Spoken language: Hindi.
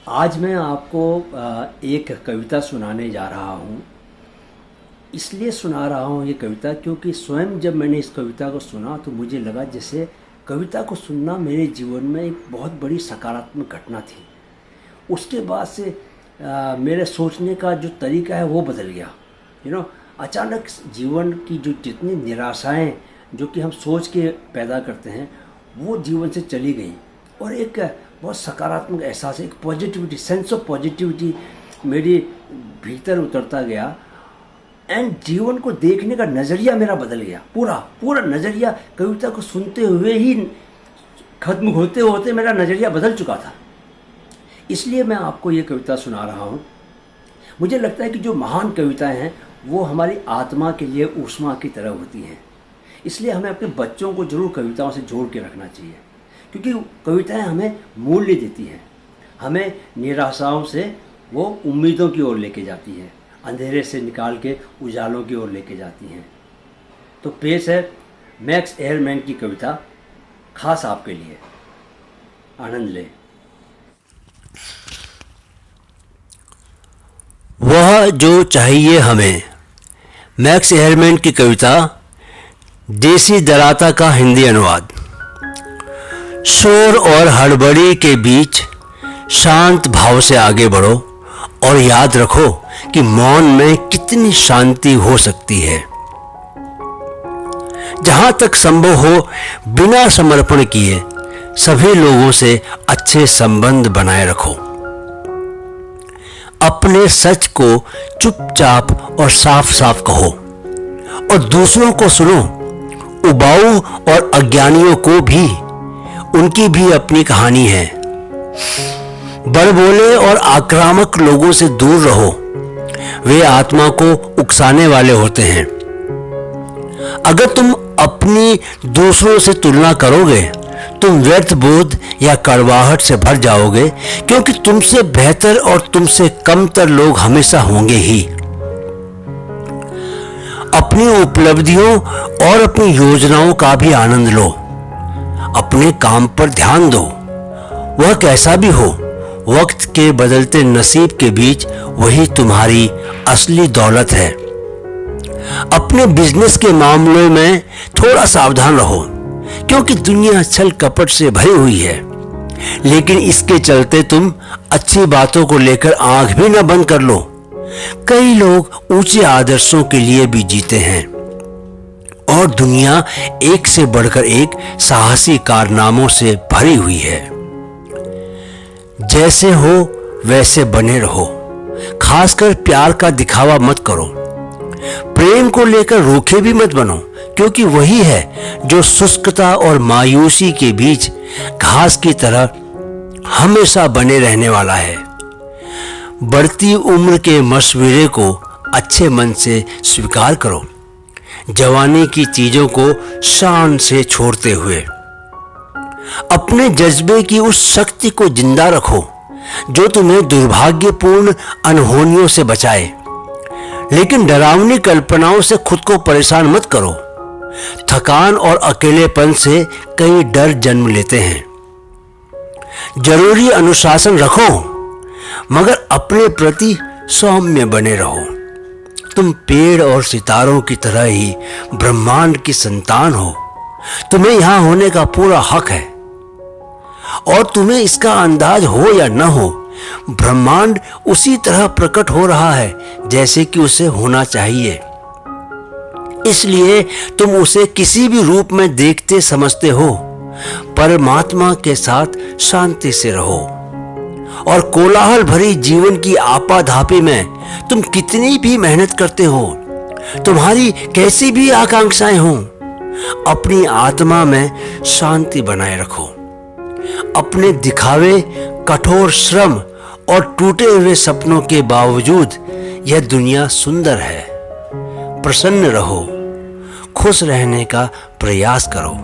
आज मैं आपको एक कविता सुनाने जा रहा हूँ। इसलिए सुना रहा हूँ ये कविता क्योंकि स्वयं जब मैंने इस कविता को सुना तो मुझे लगा जैसे कविता को सुनना मेरे जीवन में एक बहुत बड़ी सकारात्मक घटना थी। उसके बाद से मेरे सोचने का जो तरीका है वो बदल गया। अचानक जीवन की जो जितनी निराशाएं जो कि हम सोच के पैदा करते हैं वो जीवन से चली गई और एक बहुत सकारात्मक एहसास, एक पॉजिटिविटी, सेंस ऑफ पॉजिटिविटी मेरे भीतर उतरता गया। एंड जीवन को देखने का नज़रिया मेरा बदल गया। पूरा नज़रिया कविता को सुनते हुए ही खत्म होते होते मेरा नज़रिया बदल चुका था। इसलिए मैं आपको ये कविता सुना रहा हूँ। मुझे लगता है कि जो महान कविताएं हैं वो हमारी आत्मा के लिए ऊष्मा की तरह होती हैं। इसलिए हमें अपने बच्चों को ज़रूर कविताओं से जोड़ के रखना चाहिए, क्योंकि कविताएं हमें मूल्य देती हैं, हमें निराशाओं से वो उम्मीदों की ओर लेके जाती हैं, अंधेरे से निकाल के उजालों की ओर लेके जाती हैं। तो पेश है मैक्स एयरमैन की कविता, खास आपके लिए। आनंद लें। वह जो चाहिए हमें। मैक्स एयरमैन की कविता, देसी दराता का हिंदी अनुवाद। शोर और हड़बड़ी के बीच शांत भाव से आगे बढ़ो और याद रखो कि मौन में कितनी शांति हो सकती है। जहां तक संभव हो बिना समर्पण किए सभी लोगों से अच्छे संबंध बनाए रखो। अपने सच को चुपचाप और साफ साफ कहो और दूसरों को सुनो। उबाऊ और अज्ञानियों को भी, उनकी भी अपनी कहानी है। बड़बोले और आक्रामक लोगों से दूर रहो, वे आत्मा को उकसाने वाले होते हैं। अगर तुम अपनी दूसरों से तुलना करोगे तुम व्यर्थ बोध या कड़वाहट से भर जाओगे, क्योंकि तुमसे बेहतर और तुमसे कमतर लोग हमेशा होंगे ही। अपनी उपलब्धियों और अपनी योजनाओं का भी आनंद लो। अपने काम पर ध्यान दो, वह कैसा भी हो। वक्त के बदलते नसीब के बीच वही तुम्हारी असली दौलत है। अपने बिजनेस के मामलों में थोड़ा सावधान रहो, क्योंकि दुनिया छल कपट से भरी हुई है। लेकिन इसके चलते तुम अच्छी बातों को लेकर आंख भी न बंद कर लो। कई लोग ऊंचे आदर्शों के लिए भी जीते हैं और दुनिया एक से बढ़कर एक साहसी कारनामों से भरी हुई है। जैसे हो वैसे बने रहो, खासकर प्यार का दिखावा मत करो। प्रेम को लेकर रूखे भी मत बनो, क्योंकि वही है जो शुष्कता और मायूसी के बीच घास की तरह हमेशा बने रहने वाला है। बढ़ती उम्र के मशवरे को अच्छे मन से स्वीकार करो, जवानी की चीजों को शान से छोड़ते हुए। अपने जज्बे की उस शक्ति को जिंदा रखो जो तुम्हें दुर्भाग्यपूर्ण अनहोनियों से बचाए। लेकिन डरावनी कल्पनाओं से खुद को परेशान मत करो। थकान और अकेलेपन से कई डर जन्म लेते हैं। जरूरी अनुशासन रखो, मगर अपने प्रति सौम्य बने रहो। तुम पेड़ और सितारों की तरह ही ब्रह्मांड की संतान हो। तुम्हें यहां होने का पूरा हक है और तुम्हें इसका अंदाज हो या न हो, ब्रह्मांड उसी तरह प्रकट हो रहा है जैसे कि उसे होना चाहिए। इसलिए तुम उसे किसी भी रूप में देखते समझते हो। परमात्मा के साथ शांति से रहो और कोलाहल भरी जीवन की आपाधापी में तुम कितनी भी मेहनत करते हो, तुम्हारी कैसी भी आकांक्षाएं हों, अपनी आत्मा में शांति बनाए रखो। अपने दिखावे, कठोर श्रम और टूटे हुए सपनों के बावजूद यह दुनिया सुंदर है। प्रसन्न रहो, खुश रहने का प्रयास करो।